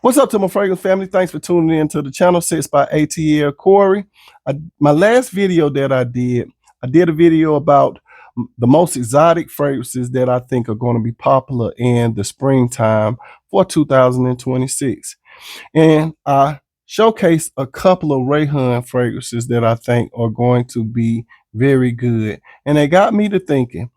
What's up to my fragrance family? Thanks for tuning in to the channel. Sits by ATL Corey. My last video that I did a video about the most exotic fragrances that I think are going to be popular in the springtime for 2026. And I showcased a couple of Rayhaan fragrances that I think are going to be very good. And they got me to thinking,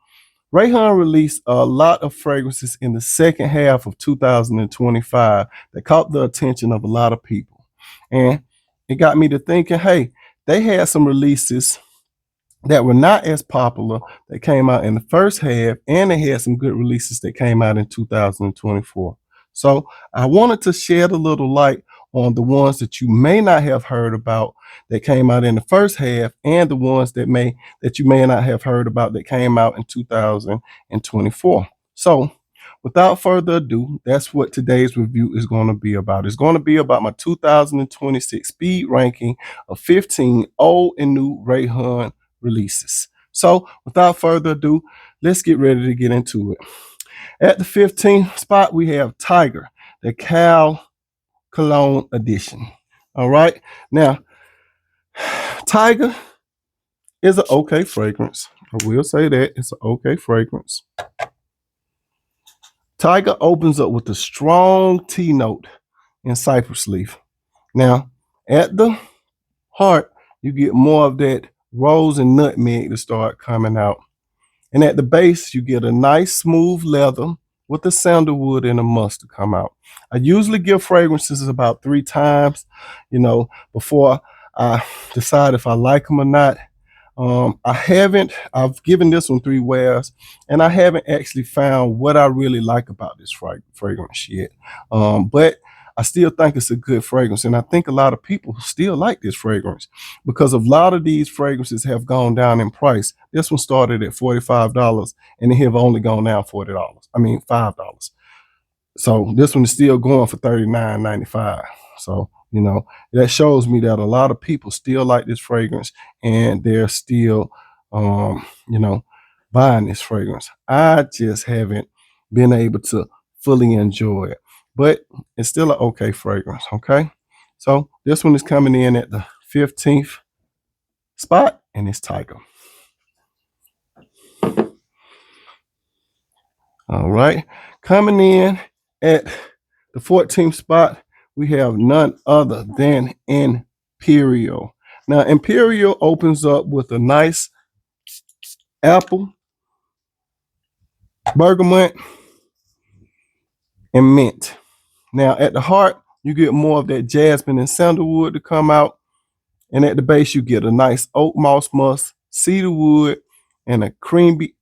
Rayhaan released a lot of fragrances in the second half of 2025 that caught the attention of a lot of people. And it got me to thinking, hey, they had some releases that were not as popular that came out in the first half, and they had some good releases that came out in 2024. So I wanted to shed a little light on the ones that you may not have heard about that came out in the first half, and the ones that you may not have heard about that came out in 2024. So without further ado, that's what today's review is going to be about. It's going to be about my 2026 speed ranking of 15 old and new Rayhaan releases. So without further ado, let's get ready to get into it. At the 15th spot, we have Tiger, the Cal Cologne edition. All right. Now, Tiger is an okay fragrance. I will say that it's an okay fragrance. Tiger opens up with a strong tea note and cypress leaf. Now, at the heart, you get more of that rose and nutmeg to start coming out. And at the base, you get a nice smooth leather with the sandalwood and a musk to come out. I usually give fragrances about 3 times, before I decide if I like them or not. I've given this one 3 wears, and I haven't actually found what I really like about this fragrance yet. But I still think it's a good fragrance, and I think a lot of people still like this fragrance because a lot of these fragrances have gone down in price. This one started at $45, and they have only gone down $5. So this one is still going for $39.95. So, that shows me that a lot of people still like this fragrance, and they're still, buying this fragrance. I just haven't been able to fully enjoy it, but it's still an okay fragrance. Okay. So this one is coming in at the 15th spot, and it's Tiger. All right. Coming in at the 14th spot, we have none other than Imperial. Now, Imperial opens up with a nice apple, bergamot, and mint. Now, at the heart, you get more of that jasmine and sandalwood to come out. And at the base, you get a nice oak moss musk, cedarwood, and a creamy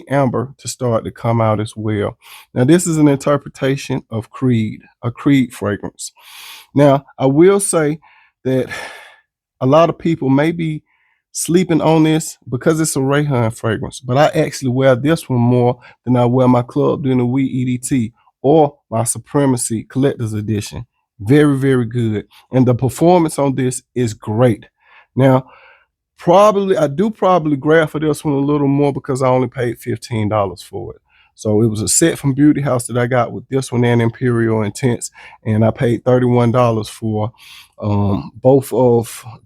amber to start to come out as well. Now, this is an interpretation of a Creed fragrance. Now, I will say that a lot of people may be sleeping on this because it's a Rayhaan fragrance, but I actually wear this one more than I wear my Club Dinner Weed EDT or my Supremacy Collector's Edition. Very, very good. And the performance on this is great. Now, I do probably grab for this one a little more because I only paid $15 for it. So it was a set from Beauty House that I got with this one and Imperial Intense, and I paid $31 for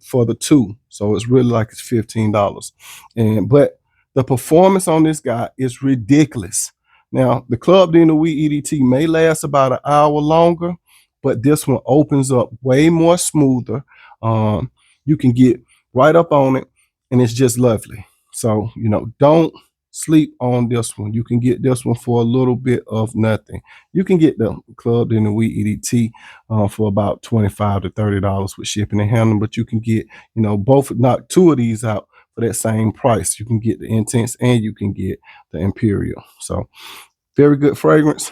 for the 2. So it's really like it's $15. But the performance on this guy is ridiculous. Now, the Club Dinner Weed EDT may last about an hour longer, but this one opens up way more smoother. You can get right up on it, and it's just lovely. So, don't sleep on this one. You can get this one for a little bit of nothing. You can get the Club in the Weed EDT for about $25 to $30 with shipping and handling, but you can get, knock 2 of these out for that same price. You can get the Intense and you can get the Imperial. So very good fragrance.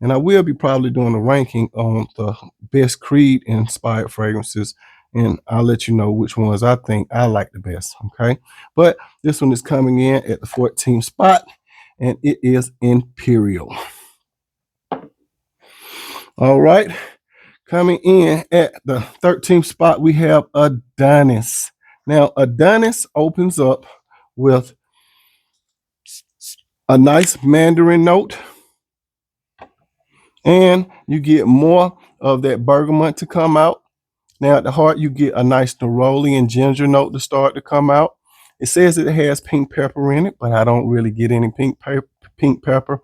And I will be probably doing a ranking on the best Creed inspired fragrances, and I'll let you know which ones I think I like the best. Okay. But this one is coming in at the 14th spot, and it is Imperial. All right. Coming in at the 13th spot, we have Adonis. Now, Adonis opens up with a nice mandarin note, And you get more of that bergamot to come out. Now at the heart, you get a nice neroli and ginger note to start to come out. It says it has pink pepper in it, but I don't really get any pink pepper.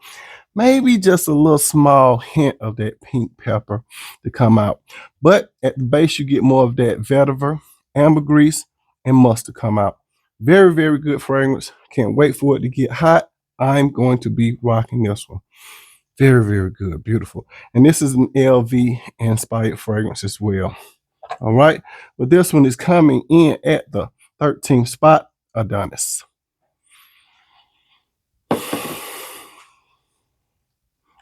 Maybe just a little small hint of that pink pepper to come out. But at the base, you get more of that vetiver, ambergris, and musk to come out. Very, very good fragrance. Can't wait for it to get hot. I'm going to be rocking this one. Very, very good. Beautiful. And this is an LV inspired fragrance as well. All right. But this one is coming in at the 13th spot, Adonis.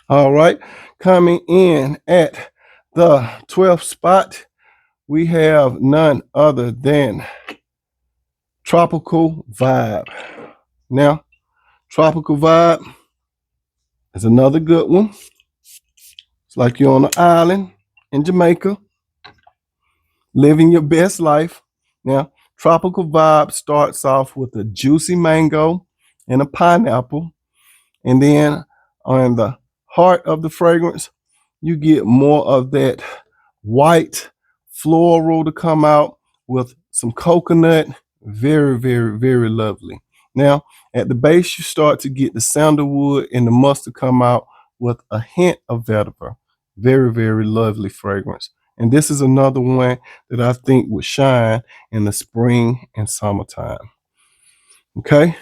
All right. Coming in at the 12th spot, we have none other than Tropical Vibe. Now, Tropical Vibe is another good one. It's like you're on an island in Jamaica, living your best life. Now, Tropical Vibe starts off with a juicy mango and a pineapple. And then on the heart of the fragrance, you get more of that white floral to come out with some coconut. Very, very, very lovely. Now, at the base, you start to get the sandalwood and the musk to come out with a hint of vetiver. Very, very lovely fragrance. And this is another one that I think would shine in the spring and summertime. Okay,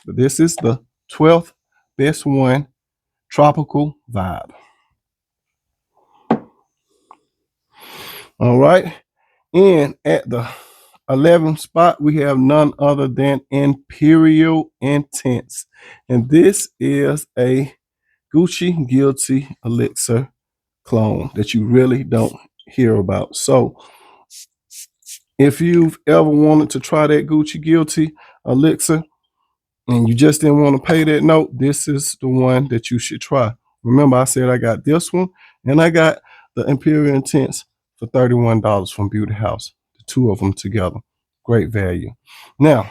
but this is the 12th best one, Tropical Vibe. All right, and at the 11th spot, we have none other than Imperial Intense. And this is a Gucci Guilty Elixir clone that you really don't hear about. So if you've ever wanted to try that Gucci Guilty Elixir and you just didn't want to pay that note, this is the one that you should try. Remember, I said I got this one and I got the Imperial Intense for $31 from Beauty House. The two of them together. Great value. Now,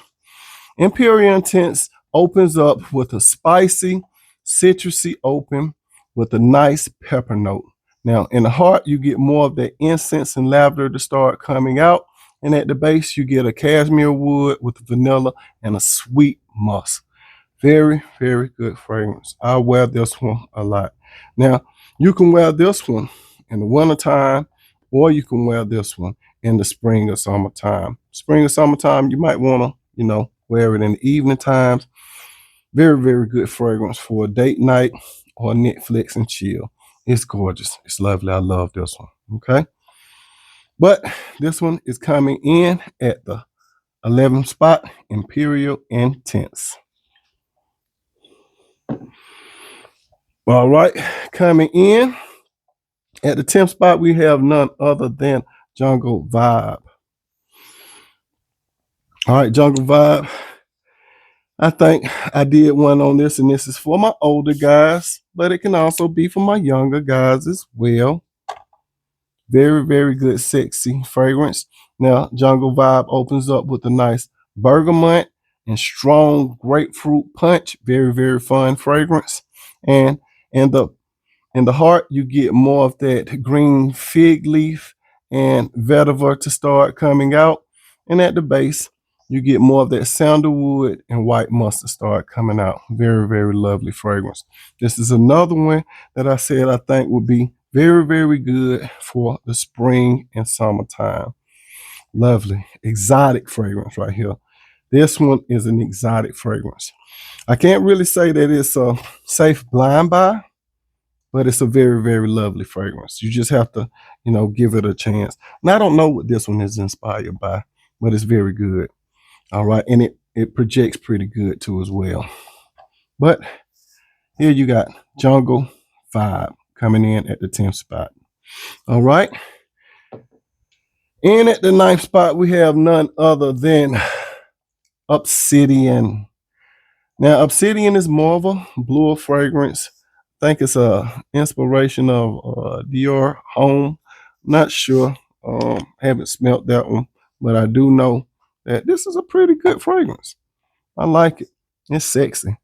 Imperial Intense opens up with a spicy, citrusy open with a nice pepper note. Now, in the heart, you get more of that incense and lavender to start coming out. And at the base, you get a cashmere wood with vanilla and a sweet musk. Very, very good fragrance. I wear this one a lot. Now, you can wear this one in the wintertime, or you can wear this one in the spring or summertime. Spring or summertime, you might want to, wear it in the evening times. Very, very good fragrance for a date night or Netflix and chill. It's gorgeous. It's lovely. I love this one. Okay. But this one is coming in at the 11th spot, Imperial Intense. All right. Coming in at the 10th spot, we have none other than Jungle Vibe. All right, Jungle Vibe. I think I did one on this, and this is for my older guys, but it can also be for my younger guys as well. Very, very good, sexy fragrance. Now, Jungle Vibe opens up with a nice bergamot and strong grapefruit punch. Very, very fun fragrance. And in the heart, you get more of that green fig leaf and vetiver to start coming out. And at the base, you get more of that sandalwood and white mustard start coming out. Very, very lovely fragrance. This is another one that I said I think would be very, very good for the spring and summertime. Lovely, exotic fragrance right here. This one is an exotic fragrance. I can't really say that it's a safe blind buy, but it's a very, very lovely fragrance. You just have to, give it a chance. And I don't know what this one is inspired by, but it's very good. All right, and it projects pretty good too as well. But here you got Jungle Vibe coming in at the 10th spot. All right. And at the 9th spot, we have none other than Obsidian. Now, Obsidian is more of a bluer fragrance. I think it's a inspiration of Dior Home. Not sure. Haven't smelt that one, but I do know that this is a pretty good fragrance. I like it. It's sexy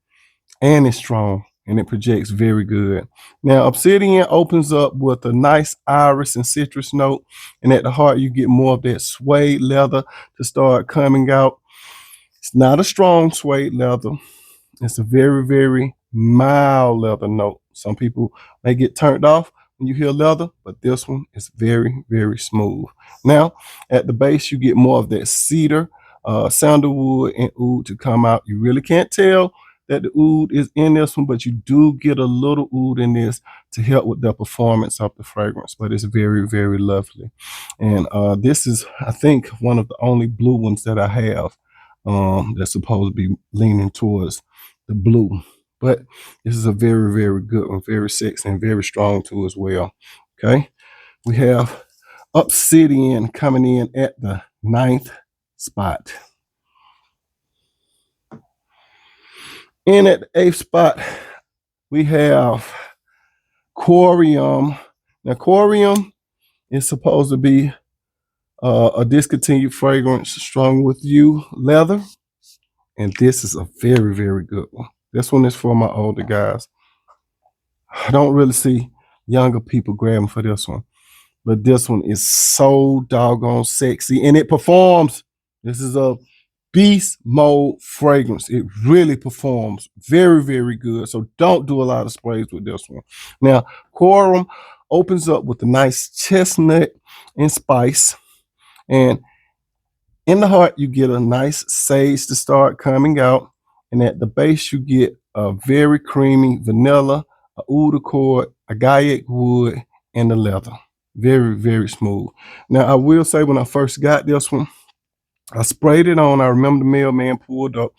and it's strong and it projects very good. Now, Obsidian opens up with a nice iris and citrus note, and at the heart, you get more of that suede leather to start coming out. It's not a strong suede leather. It's a very, very mild leather note. Some people may get turned off when you hear leather, but this one is very, very smooth. Now, at the base, you get more of that cedar, sandalwood, and oud to come out. You really can't tell that the oud is in this one, but you do get a little oud in this to help with the performance of the fragrance, but it's very, very lovely. And this is, I think, one of the only blue ones that I have that's supposed to be leaning towards the blue. But this is a very, very good one, very sexy and very strong too as well. Okay, we have Obsidian coming in at the 9th spot. In at the 8th spot, we have Cororeium. Now, Cororeium is supposed to be a discontinued fragrance, strong with you leather. And this is a very, very good one. This one is for my older guys. I don't really see younger people grabbing for this one, but this one is so doggone sexy and it performs. This is a beast mode fragrance. It really performs very, very good. So don't do a lot of sprays with this one. Now, Cororeium opens up with a nice chestnut and spice, and in the heart, you get a nice sage to start coming out. And at the base, you get a very creamy vanilla, a oud accord, a agave wood, and the leather. Very, very smooth. Now, I will say when I first got this one, I sprayed it on. I remember the mailman pulled up.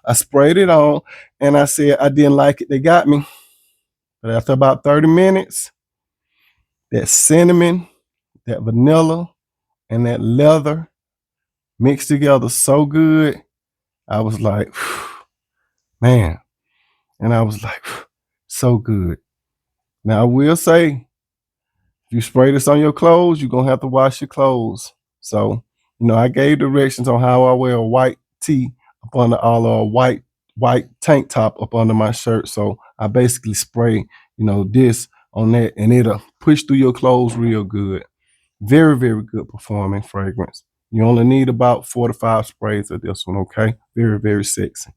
I sprayed it on, and I said I didn't like it. They got me. But after about 30 minutes, that cinnamon, that vanilla, and that leather mixed together so good. I was like, man. And I was like, so good. Now, I will say, if you spray this on your clothes, you're going to have to wash your clothes. So, I gave directions on how I wear a white tee up under all a white tank top up under my shirt. So I basically spray, this on that, and it'll push through your clothes real good. Very, very good performing fragrance. You only need about 4 to 5 sprays of this one, okay? Very, very sexy.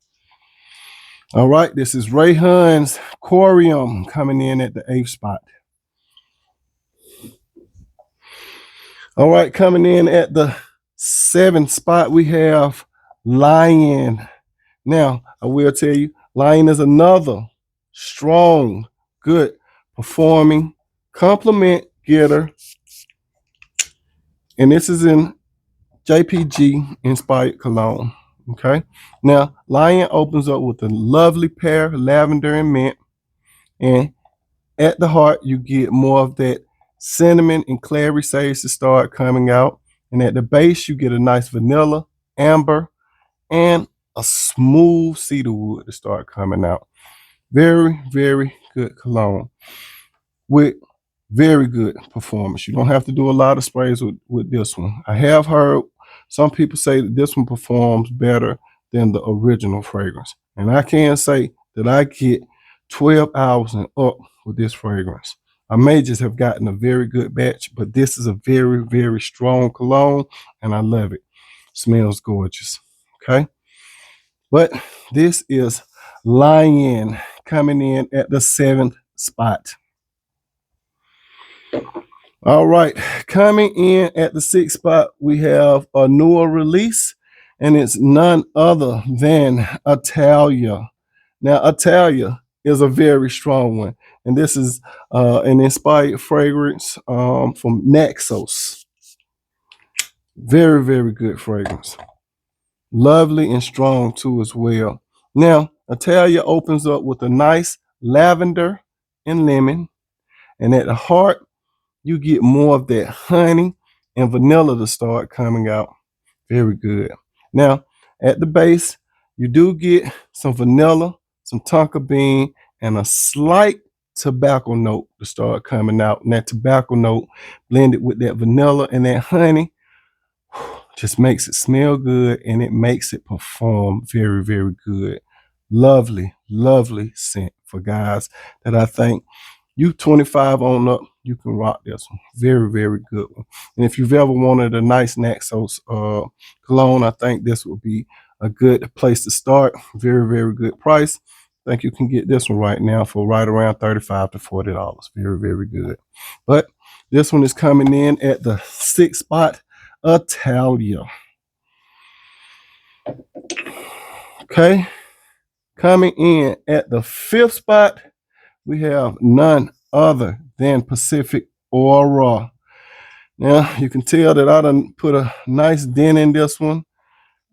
All right, this is Rayhaan's Cororeium coming in at the 8th spot. All right, coming in at the 7th spot, we have Lion. Now, I will tell you, Lion is another strong, good performing compliment getter. And this is in JPG inspired cologne. Okay. Now, Lion opens up with a lovely pear, lavender, and mint. And at the heart, you get more of that cinnamon and clary sage to start coming out. And at the base, you get a nice vanilla, amber, and a smooth cedarwood to start coming out. Very, very good cologne with very good performance. You don't have to do a lot of sprays with this one. I have heard some people say that this one performs better than the original fragrance. And I can say that I get 12 hours and up with this fragrance. I may just have gotten a very good batch, but this is a very, very strong cologne, and I love it. Smells gorgeous. Okay. But this is Lion coming in at the 7th spot. All right, coming in at the 6th spot, we have a newer release, and it's none other than Italia. Now, Italia is a very strong one, and this is an inspired fragrance from Naxos. Very, very good fragrance. Lovely and strong too as well. Now, Italia opens up with a nice lavender and lemon, and at the heart, you get more of that honey and vanilla to start coming out. Very good. Now, at the base, you do get some vanilla, some tonka bean, and a slight tobacco note to start coming out. And that tobacco note blended with that vanilla and that honey just makes it smell good, and it makes it perform very, very good. Lovely, lovely scent. for guys that I think you 25 on up, you can rock this one. Very, very good one. And if you've ever wanted a nice Naxos cologne, I think this would be a good place to start. Very, very good price. I think you can get this one right now for right around $35 to $40. Very, very good. But this one is coming in at the 6th spot, Italia. Okay. Coming in at the 5th spot, we have none other than Pacific Aura. Now, you can tell that I done put a nice dent in this one.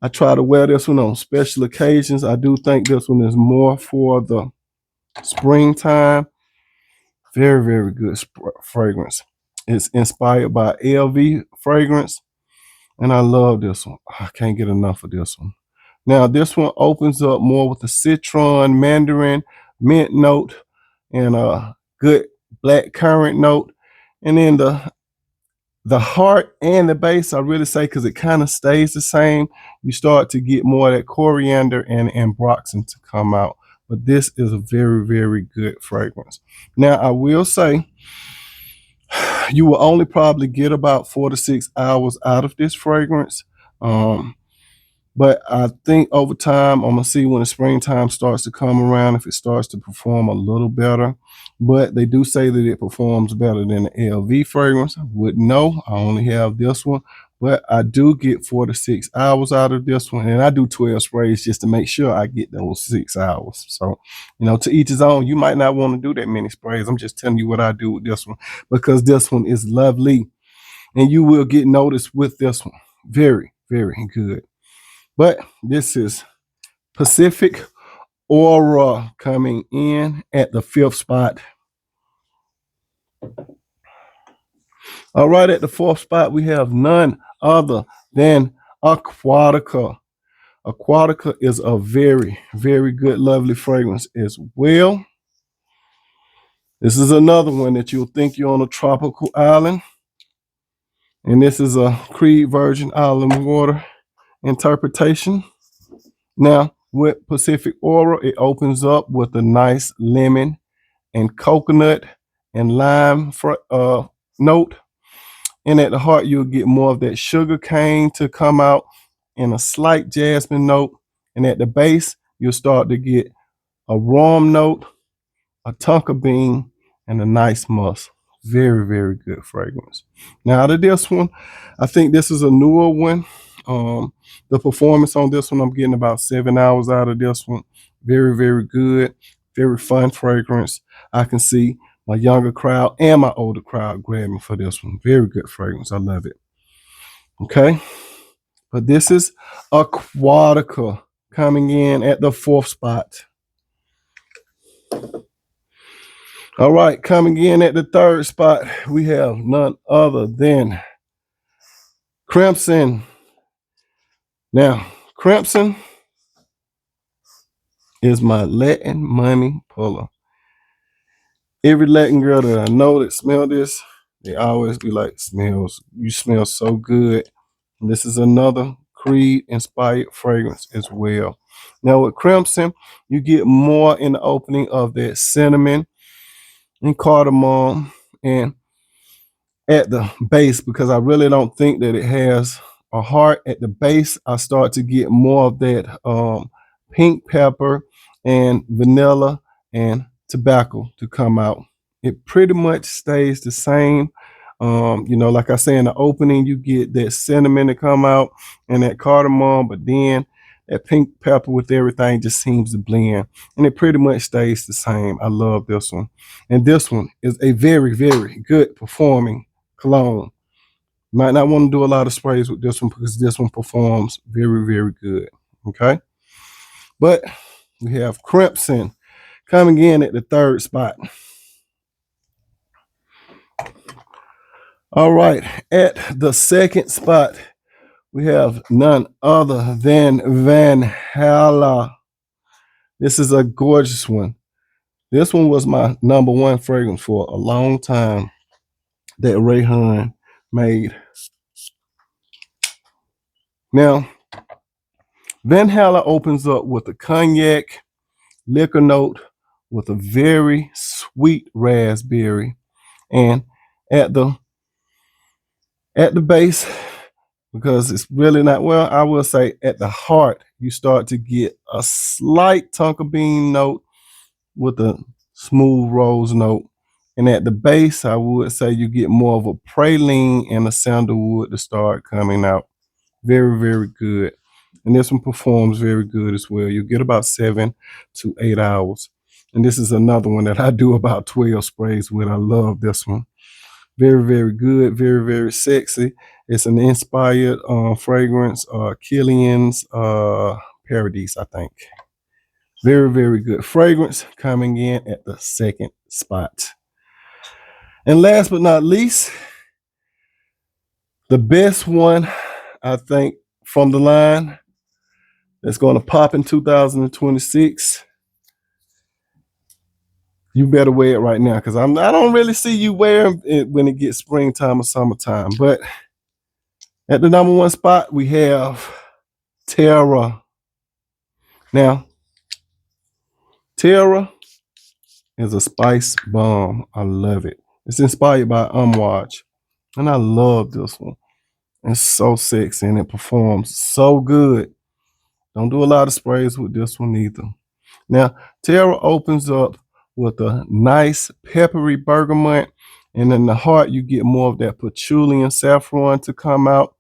I try to wear this one on special occasions. I do think this one is more for the springtime. Very, very good fragrance. It's inspired by LV fragrance, and I love this one. I can't get enough of this one. Now, this one opens up more with the citron, mandarin, mint note, and a good black currant note. And then the heart and the base, I really say, because it kind of stays the same, you start to get more of that coriander and ambroxan to come out. But this is a very, very good fragrance. Now, I will say, you will only probably get about 4 to 6 hours out of this fragrance. But I think over time, I'm going to see when the springtime starts to come around, if it starts to perform a little better. But they do say that it performs better than the LV fragrance. I wouldn't know. I only have this one. But I do get 4 to 6 hours out of this one. And I do 12 sprays just to make sure I get those 6 hours. So, to each his own. You might not want to do that many sprays. I'm just telling you what I do with this one, because this one is lovely. And you will get noticed with this one. Very, very good. But this is Pacific Aura coming in at the 5th spot. All right, at the 4th spot, we have none other than Aquatica. Aquatica is a very, very good, lovely fragrance as well. This is another one that you'll think you're on a tropical island. And this is a Creed Virgin Island water interpretation. Now, with Pacific Aura, it opens up with a nice lemon and coconut and lime note. And at the heart, you'll get more of that sugar cane to come out and a slight jasmine note. And at the base, you'll start to get a rum note, a tonka bean, and a nice musk. Very, very good fragrance. Now, out of this one, I think this is a newer one. The performance on this one, I'm getting about 7 hours out of this one. Very, very good. Very fun fragrance. I can see my younger crowd and my older crowd grabbing for this one. Very good fragrance. I love it. Okay. But this is Aquatica coming in at the 4th spot. All right, coming in at the 3rd spot, we have none other than Crimson. Now, Crimson is my Latin money puller. Every Latin girl that I know that smell this, they always be like, you smell so good. And this is another Creed inspired fragrance as well. Now with Crimson, you get more in the opening of that cinnamon and cardamom, and at the base, because I really don't think that it has a heart at the base, I start to get more of that pink pepper and vanilla and tobacco to come out. It pretty much stays the same. Like I say, in the opening, you get that cinnamon to come out and that cardamom, but then that pink pepper with everything just seems to blend, and it pretty much stays the same. I love this one. And this one is a very, very good performing cologne. Might not want to do a lot of sprays with this one because this one performs very, very good. Okay. But we have Crimson coming in at the 3rd spot. All right. At the 2nd spot, we have none other than Van Hala. This is a gorgeous one. This one was my #1 fragrance for a long time that Rayhaan made. Now, Van Hala opens up with a cognac, liquor note, with a very sweet raspberry. And at the base, because it's really not, well, I will say at the heart, you start to get a slight tonka bean note with a smooth rose note. And at the base, I would say you get more of a praline and a sandalwood to start coming out. Very, very good. And this one performs very good as well. You get about 7 to 8 hours. And this is another one that I do about 12 sprays with. I love this one. Very, very good. Very, very sexy. It's an inspired fragrance, Killian's Paradise, I think. Very, very good fragrance coming in at the second spot. And last but not least, the best one, I think, from the line that's going to pop in 2026. You better wear it right now, because I don't really see you wearing it when it gets springtime or summertime. But at the number 1 spot, we have Terra. Now, Terra is a spice bomb. I love it. It's inspired by Umwatch, and I love this one. It's so sexy and it performs so good. Don't do a lot of sprays with this one either. Now, Terra opens up with a nice peppery bergamot, and in the heart you get more of that patchouli and saffron to come out,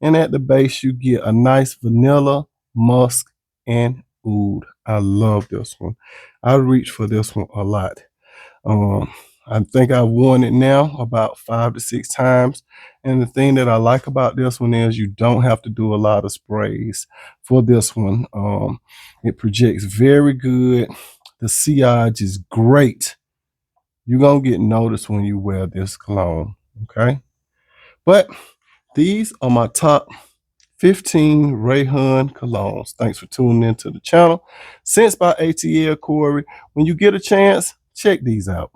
and at the base you get a nice vanilla, musk, and oud. I love this one. I reach for this one a lot. I think I've worn it now about 5 to 6 times. And the thing that I like about this one is you don't have to do a lot of sprays for this one. It projects very good. The sillage is great. You're going to get noticed when you wear this cologne, okay? But these are my top 15 Rayhaan colognes. Thanks for tuning into the channel. Scents by ATL Corey. When you get a chance, check these out.